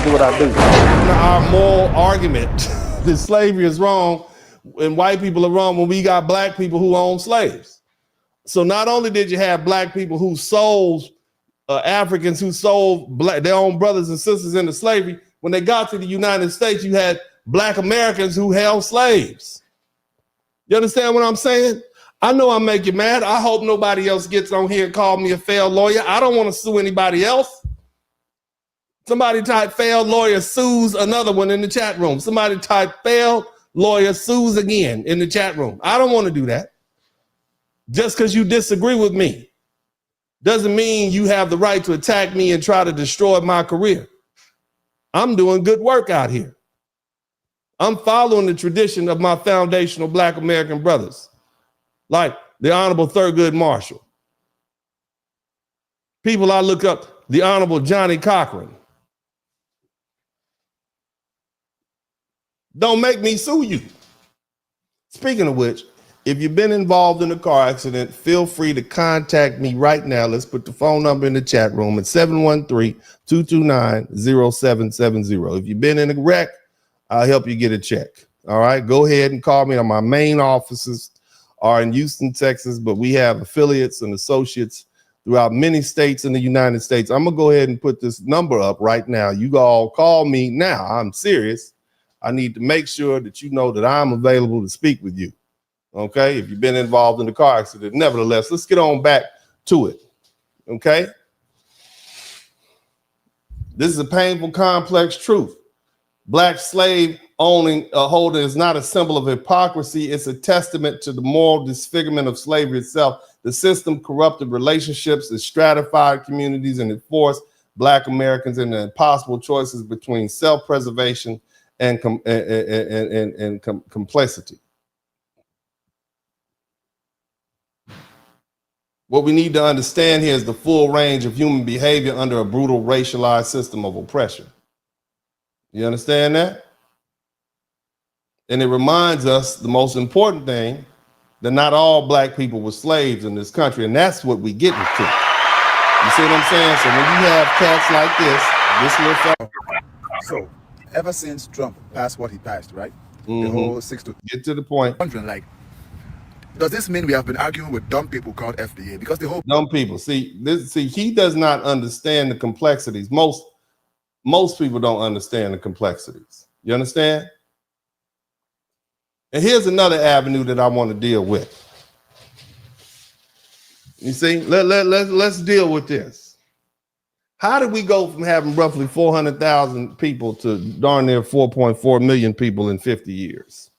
do what I do. Our moral argument that slavery is wrong and white people are wrong when we got black people who own slaves. So not only did you have black people who sold Africans who sold their own brothers and sisters into slavery, when they got to the United States, you had black Americans who held slaves. You understand what I'm saying? I know I make you mad. I hope nobody else gets on here and call me a failed lawyer. I don't want to sue anybody else. Somebody type failed lawyer sues another one in the chat room. Somebody type failed lawyer sues again in the chat room. I don't want to do that. Just because you disagree with me doesn't mean you have the right to attack me and try to destroy my career. I'm doing good work out here. I'm following the tradition of my foundational black American brothers, like the Honorable Thurgood Marshall. People I look up, the Honorable Johnny Cochran. Don't make me sue you. Speaking of which, if you've been involved in a car accident, feel free to contact me right now. Let's put the phone number in the chat room at 713-229-0770. If you've been in a wreck, I'll help you get a check. All right, go ahead and call me. My main offices are in Houston, Texas, but we have affiliates and associates throughout many states in the United States. I'm gonna go ahead and put this number up right now. You all call me now. I'm serious. I need to make sure that you know that I'm available to speak with you. Okay, if you've been involved in the car accident. Nevertheless, let's get on back to it. Okay, this is a painful, complex truth. Black slave owning a holder is not a symbol of hypocrisy. It's a testament to the moral disfigurement of slavery itself. The system corrupted relationships, it stratified communities, and it forced Black Americans into impossible choices between self-preservation and complicity. What we need to understand here is the full range of human behavior under a brutal racialized system of oppression. You understand that? And it reminds us the most important thing, that not all Black people were slaves in this country, and that's what we get to. You see what I'm saying? So when you have cats like this little fella. So ever since Trump passed what he passed, right? The whole 6 to get to the point. Like, does this mean we have been arguing with dumb people called FDA? Because the whole dumb people, see, he does not understand the complexities. Most people don't understand the complexities. You understand? And here's another avenue that I want to deal with. You see, let's deal with this. How did we go from having roughly 400,000 people to darn near 4.4 million people in 50 years?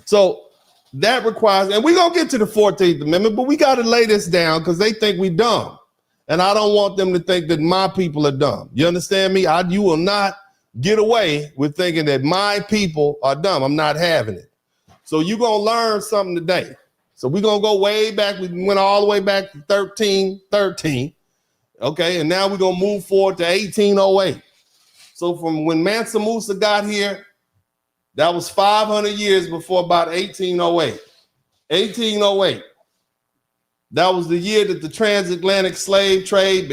So that requires, and we're going to get to the 14th Amendment, but we got to lay this down because they think we dumb. And I don't want them to think that my people are dumb. You understand me? You will not get away with thinking that my people are dumb. I'm not having it. So you're going to learn something today. So we're going to go way back. We went all the way back to 1313. Okay, and now we're going to move forward to 1808. So from when Mansa Musa got here, that was 500 years before about 1808. 1808. That was the year that the transatlantic slave trade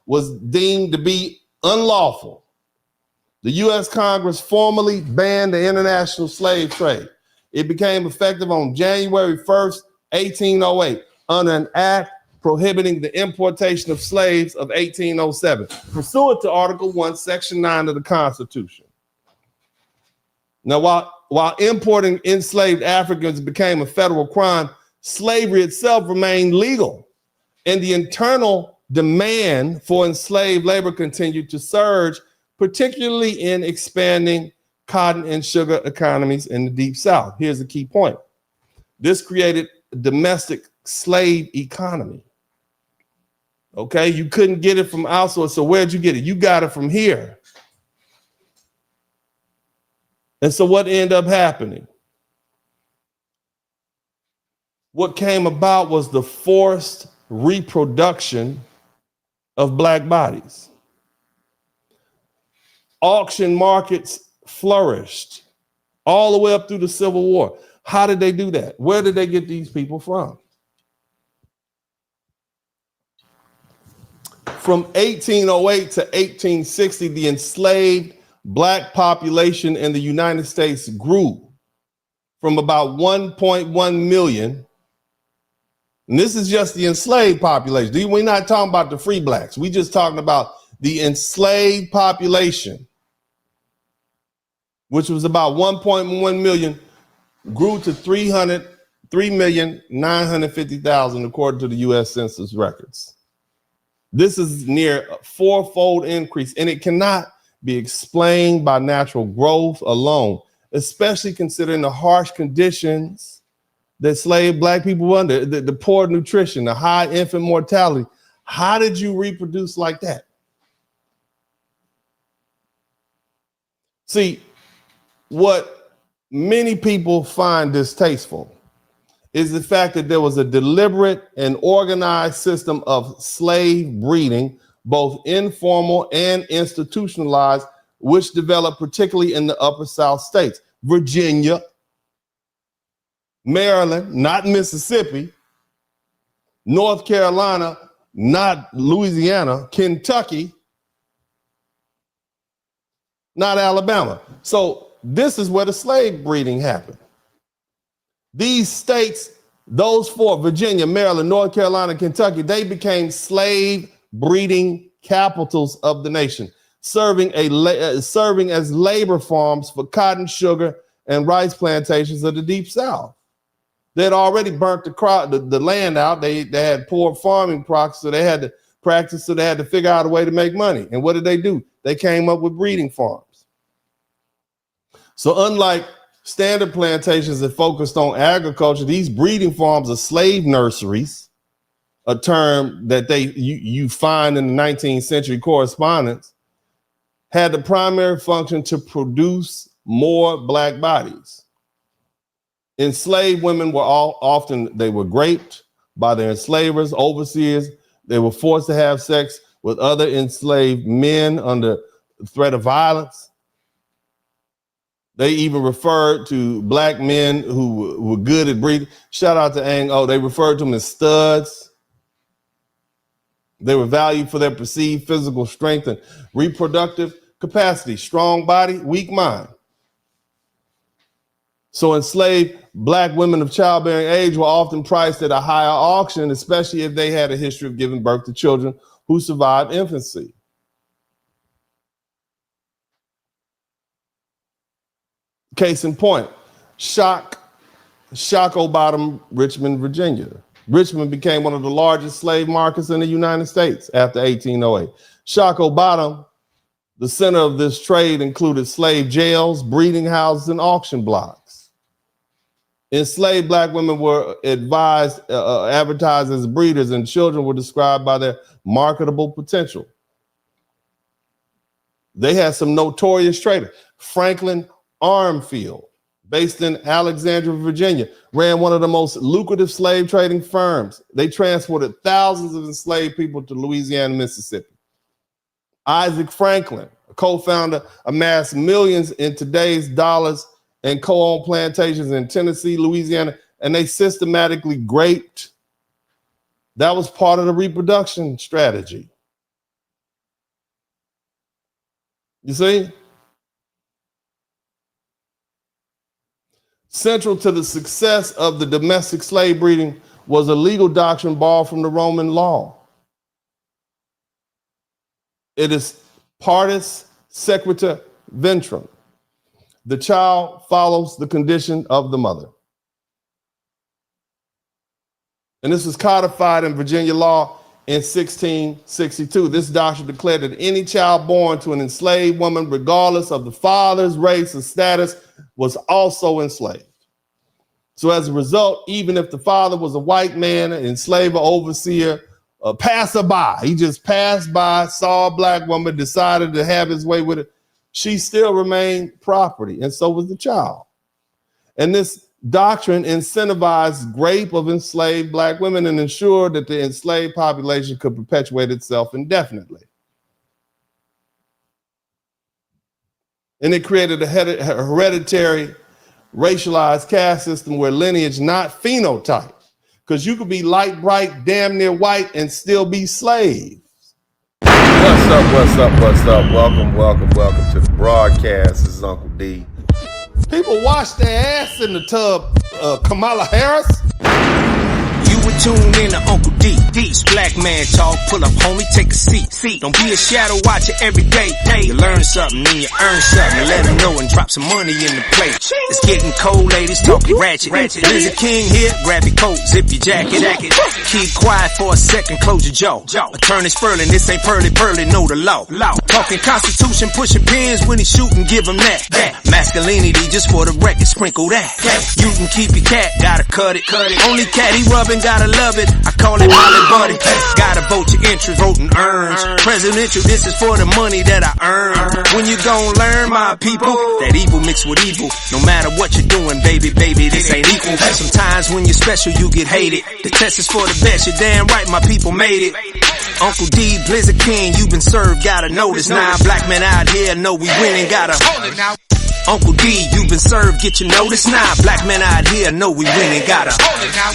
was deemed to be unlawful. The U.S. Congress formally banned the international slave trade. It became effective on January 1st, 1808, under an act prohibiting the importation of slaves of 1807, pursuant to Article 1, Section 9 of the Constitution. Now, while importing enslaved Africans became a federal crime, slavery itself remained legal, and the internal demand for enslaved labor continued to surge, particularly in expanding cotton and sugar economies in the Deep South. Here's the key point. This created a domestic slave economy. Okay, you couldn't get it from elsewhere, so where'd you get it? You got it from here. And so what ended up happening? What came about was the forced reproduction of Black bodies. Auction markets flourished all the way up through the Civil War. How did they do that? Where did they get these people from? From 1808 to 1860, the enslaved black population in the United States grew from about 1.1 million. And this is just the enslaved population. We're not talking about the free blacks. We're just talking about the enslaved population, which was about 1.1 million, grew to 3,950,000 according to the U.S. Census records. This is near a fourfold increase, and it cannot be explained by natural growth alone, especially considering the harsh conditions that slave black people were under, the poor nutrition, the high infant mortality. How did you reproduce like that? See, what many people find distasteful is the fact that there was a deliberate and organized system of slave breeding, both informal and institutionalized, which developed particularly in the upper South states, Virginia, Maryland, not Mississippi, North Carolina, not Louisiana, Kentucky, not Alabama. So this is where the slave breeding happened. These states, those four, Virginia, Maryland, North Carolina, Kentucky, they became slave breeding capitals of the nation, serving as labor farms for cotton, sugar, and rice plantations of the Deep South. They had already burnt the land out. They had poor farming practices, so they had to figure out a way to make money. And what did they do? They came up with breeding farms. So unlike standard plantations that focused on agriculture, these breeding farms are slave nurseries, a term that you find in the 19th century correspondence, had the primary function to produce more black bodies. Enslaved women were often raped by their enslavers, overseers. They were forced to have sex with other enslaved men under threat of violence. They even referred to black men who were good at breeding. Shout out to Ang. Oh, they referred to them as studs. They were valued for their perceived physical strength and reproductive capacity, strong body, weak mind. So enslaved black women of childbearing age were often priced at a higher auction, especially if they had a history of giving birth to children who survived infancy. Case in point, Shockoe Bottom, Richmond, Virginia. Richmond became one of the largest slave markets in the United States after 1808. Shockoe Bottom, the center of this trade, included slave jails, breeding houses, and auction blocks. Enslaved black women were advertised as breeders, and children were described by their marketable potential. They had some notorious traders. Franklin Armfield, based in Alexandria, Virginia, ran one of the most lucrative slave trading firms. They transported thousands of enslaved people to Louisiana, Mississippi. Isaac Franklin, a co-founder, amassed millions in today's dollars and co-owned plantations in Tennessee, Louisiana, and they systematically raped. That was part of the reproduction strategy. You see? Central to the success of the domestic slave breeding was a legal doctrine borrowed from the Roman law. It is partus sequitur ventrum. The child follows the condition of the mother. And this was codified in Virginia law in 1662. This doctrine declared that any child born to an enslaved woman, regardless of the father's race or status, was also enslaved. So as a result, even if the father was a white man, an enslaver, overseer, a passerby, he just passed by, saw a black woman, decided to have his way with it, she still remained property, and so was the child. And this doctrine incentivized rape of enslaved black women and ensured that the enslaved population could perpetuate itself indefinitely. And it created a hereditary racialized caste system where lineage, not phenotype, because you could be light, bright, damn near white and still be slaves. What's up? Welcome to the broadcast. This is Uncle D. People wash their ass in the tub, Kamala Harris. You would tune in to Uncle D. This black man talk, pull up homie, take a seat. Don't be a shadow watcher every day. You learn something, then you earn something. Let them know and drop some money in the plate. It's getting cold, ladies, talking ratchet. There's a king here, grab your coat, zip your jacket. Keep quiet for a second, close your jaw. Attorney Spurling, this ain't pearly, know the law. Talking Constitution, pushing pins when he shooting, give him that. Masculinity, just for the record, sprinkle that. You can keep your cat, gotta cut it. Only cat he rubbing, gotta love it. I call it Molly Buddy. Gotta vote your interest, voting earns. Presidential, this is for the money that I earn. When you gon' learn, my people, that evil mixed with evil. No matter what you're doing, baby, this ain't equal. Sometimes when you're special, you get hated. The test is for the best, you're damn right, my people made it. Uncle D, Blizzard King, you been served, gotta know this. Now black men out here know we winning, gotta hold it now. Uncle D, you been served, get your notice now. Black men out here know we winning, gotta hold it now.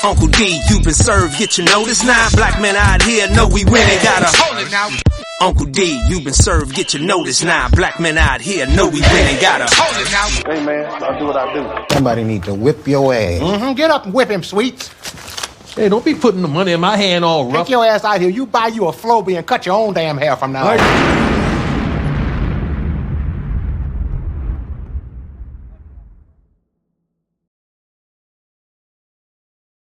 Uncle D, you been served, get your notice now. Black men out here know we winning, gotta hold it now. Uncle D, you been served, get your notice now. Black men out here know we winning, gotta hold it now. Hey man, I'll do what I do. Somebody need to whip your ass. Get up and whip him, Sweets. Hey, don't be putting the money in my hand all rough. Take your ass out here. You buy you a Floby and cut your own damn hair from now on.